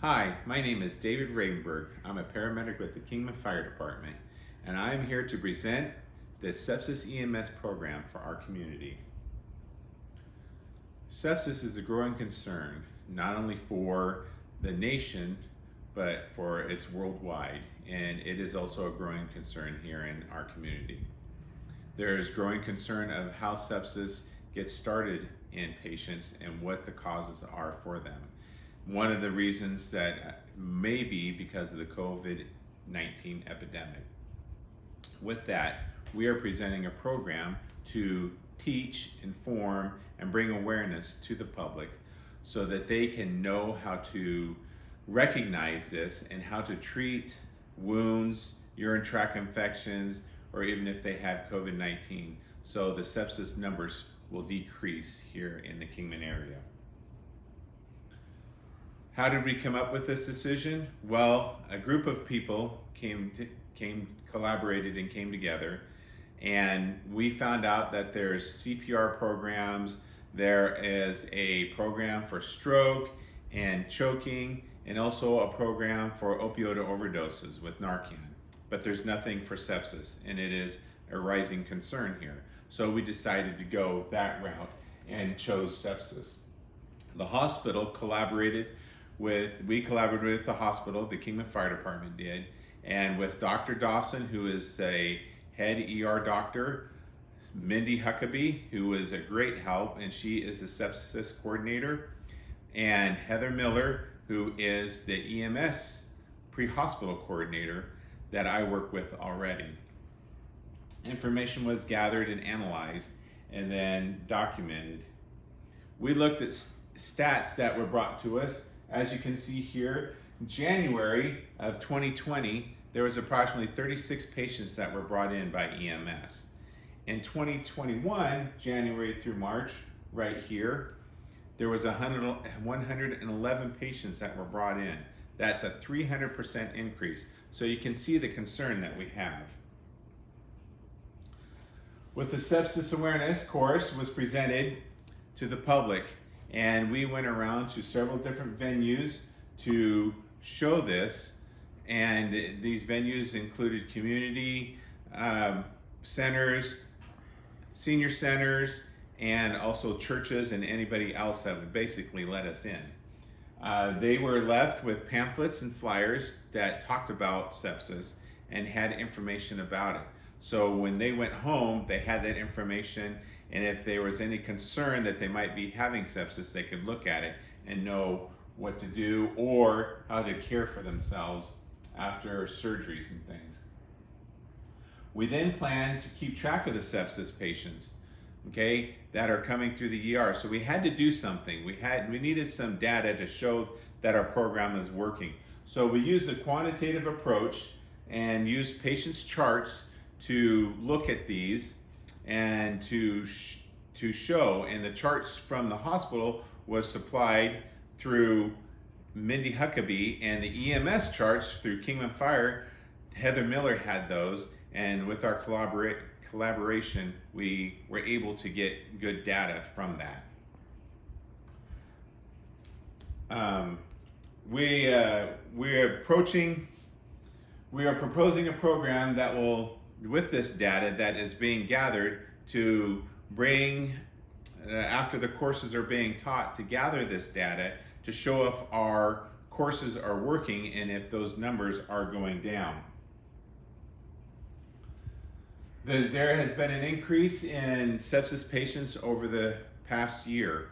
Hi, my name is David Ravenberg. I'm a paramedic with the Kingman Fire Department, and I'm here to present the Sepsis EMS program for our community. Sepsis is a growing concern, not only for the nation, but for it's worldwide, and it is also a growing concern here in our community. There is growing concern of how sepsis gets started in patients and what the causes are for them. One of the reasons that may be because of the COVID-19 epidemic. With that, we are presenting a program to teach, inform, and bring awareness to the public so that they can know how to recognize this and how to treat wounds, urine tract infections, or even if they have COVID-19, so the sepsis numbers will decrease here in the Kingman area. How did we come up with this decision? Well, a group of people collaborated and came together, and we found out that there's CPR programs, there is a program for stroke and choking, and also a program for opioid overdoses with Narcan. But there's nothing for sepsis, and it is a rising concern here. So we decided to go that route and chose sepsis. The hospital collaborated with the hospital, the Kingman Fire Department did, and with Dr. Dawson, who is a head ER doctor, Mindy Huckabee, who is a great help, and she is a sepsis coordinator, and Heather Miller, who is the EMS pre-hospital coordinator that I work with already. Information was gathered and analyzed and then documented. We looked at stats that were brought to us. As you can see here, January of 2020, there was approximately 36 patients that were brought in by EMS. In 2021, January through March, right here, there was 111 patients that were brought in. That's a 300% increase. So you can see the concern that we have. With the sepsis awareness course was presented to the public, and we went around to several different venues to show this, and these venues included community centers, senior centers, and also churches and anybody else that would basically let us in. They were left with pamphlets and flyers that talked about sepsis and had information about it. So when they went home, they had that information, and if there was any concern that they might be having sepsis, they could look at it and know what to do or how to care for themselves after surgeries and things. We then plan to keep track of the sepsis patients, okay, that are coming through the ER. So we had to do something. We needed some data to show that our program is working. So we used a quantitative approach and used patients' charts to look at these and to show, and the charts from the hospital was supplied through Mindy Huckabee, and the EMS charts through Kingman Fire, Heather Miller had those, and with our collaboration, we were able to get good data from that. We are proposing a program that will, with this data that is being gathered, to bring, after the courses are being taught, to gather this data to show if our courses are working and if those numbers are going down. There has been an increase in sepsis patients over the past year.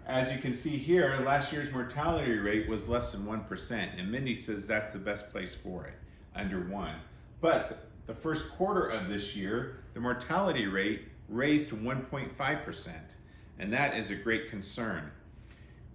As you can see here, last year's mortality rate was less than 1%, and Mindy says that's the best place for it, under 1. But the first quarter of this year, the mortality rate raised to 1.5%, and that is a great concern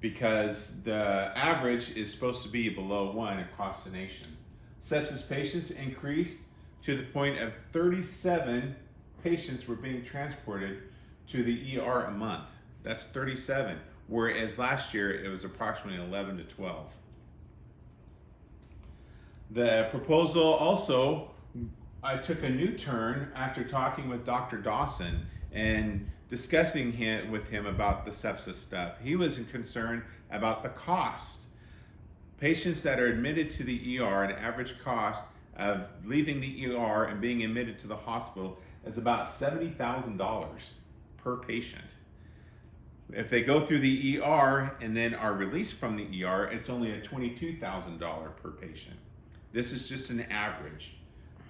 because the average is supposed to be below 1 across the nation. Sepsis patients increased to the point of 37 patients were being transported to the ER a month. That's 37, whereas last year it was approximately 11 to 12. The proposal also, I took a new turn after talking with Dr. Dawson and discussing with him about the sepsis stuff. He was concerned about the cost patients that are admitted to the ER, an average cost of leaving the ER and being admitted to the hospital is about $70,000 per patient. If they go through the ER and then are released from the ER, it's only a $22,000 per patient. This is just an average.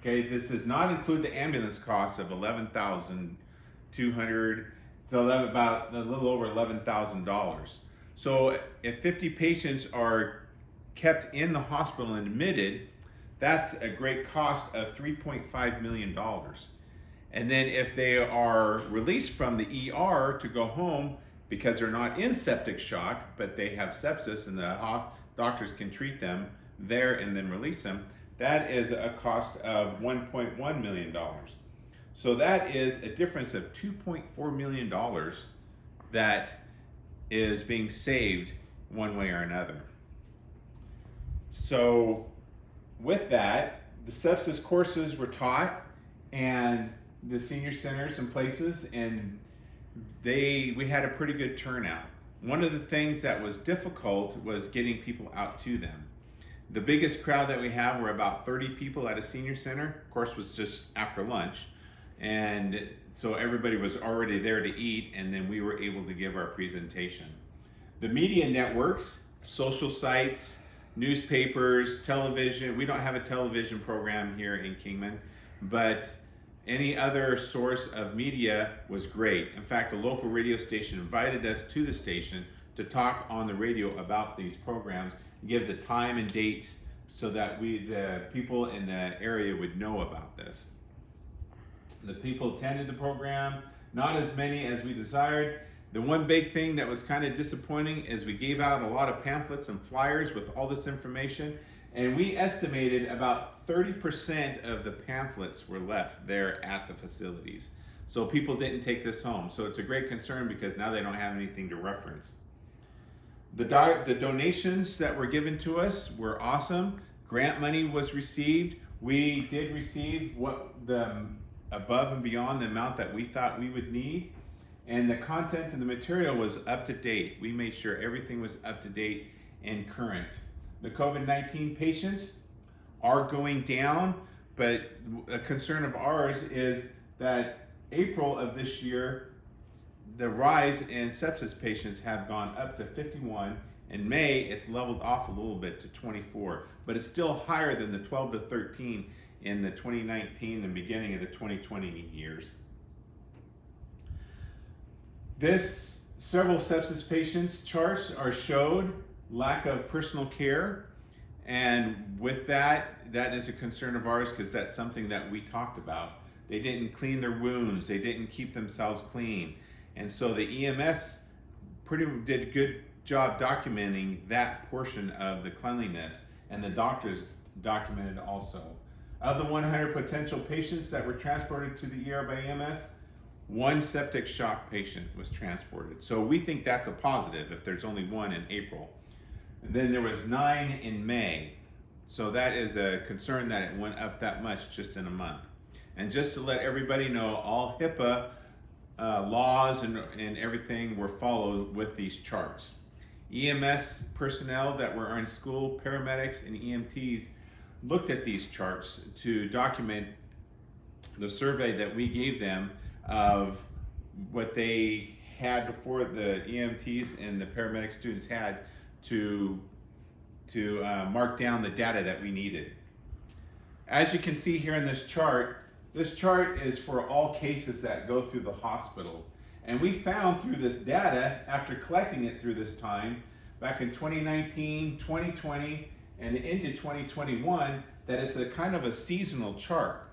Okay, this does not include the ambulance costs of $11,200, about a little over $11,000. So if 50 patients are kept in the hospital and admitted, that's a great cost of $3.5 million. And then if they are released from the ER to go home because they're not in septic shock, but they have sepsis and the doctors can treat them there and then release them, that is a cost of $1.1 million. So that is a difference of $2.4 million that is being saved one way or another. So with that, the sepsis courses were taught and the senior centers and places, and we had a pretty good turnout. One of the things that was difficult was getting people out to them. The biggest crowd that we have were about 30 people at a senior center. Of course, was just after lunch. And so everybody was already there to eat, and then we were able to give our presentation. The media networks, social sites, newspapers, television. We don't have a television program here in Kingman, but any other source of media was great. In fact, a local radio station invited us to the station to talk on the radio about these programs, give the time and dates so that the people in the area would know about this. The people attended the program, not as many as we desired. The one big thing that was kind of disappointing is we gave out a lot of pamphlets and flyers with all this information, and we estimated about 30% of the pamphlets were left there at the facilities. So people didn't take this home. So it's a great concern because now they don't have anything to reference. The donations that were given to us were awesome. Grant money was received. We did receive above and beyond the amount that we thought we would need. And the content and the material was up to date. We made sure everything was up to date and current. The COVID-19 patients are going down, but a concern of ours is that April of this year, the rise in sepsis patients have gone up to 51. In May, it's leveled off a little bit to 24, but it's still higher than the 12 to 13 in the 2019 and beginning of the 2020 years. Several sepsis patients charts are showed lack of personal care, and with that is a concern of ours because that's something that we talked about. They didn't clean their wounds, they didn't keep themselves clean, and so the EMS did a good job documenting that portion of the cleanliness, and the doctors documented also. Of the 100 potential patients that were transported to the ER by EMS, 1 septic shock patient was transported. So we think that's a positive if there's only 1 in April. And then there was 9 in May. So that is a concern that it went up that much just in a month. And just to let everybody know, all HIPAA laws and everything were followed with these charts. EMS personnel that were in school, paramedics and EMTs, looked at these charts to document the survey that we gave them of what they had before, the EMTs and the paramedic students had to mark down the data that we needed. As you can see here in this chart is for all cases that go through the hospital. And we found through this data, after collecting it through this time, back in 2019, 2020, and into 2021, that it's a kind of a seasonal chart.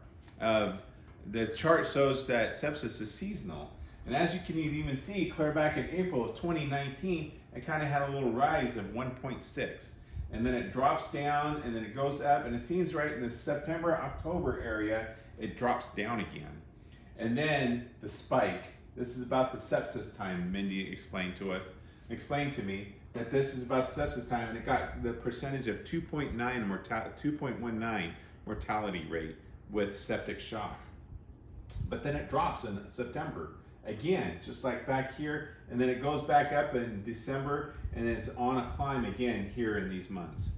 The chart shows that sepsis is seasonal. And as you can even see, clear back in April of 2019, it kind of had a little rise of 1.6. And then it drops down, and then it goes up, and it seems right in the September, October area, it drops down again. And then the spike. This is about the sepsis time. Mindy explained to me that this is about sepsis time, and it got the percentage of 2.19 mortality rate with septic shock. But then it drops in September again, just like back here, and then it goes back up in December, and then it's on a climb again here in these months.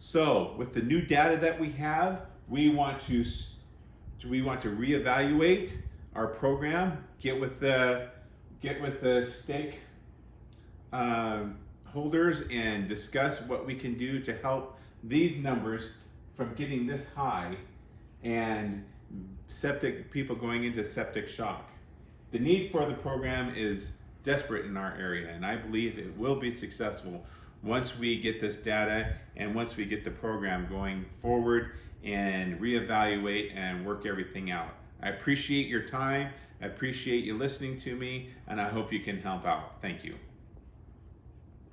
So with the new data that we have, we want to reevaluate our program, get with the stake holders and discuss what we can do to help these numbers from getting this high and people going into septic shock. The need for the program is desperate in our area, and I believe it will be successful once we get this data and once we get the program going forward and reevaluate and work everything out. I appreciate your time, I appreciate you listening to me, and I hope you can help out. Thank you.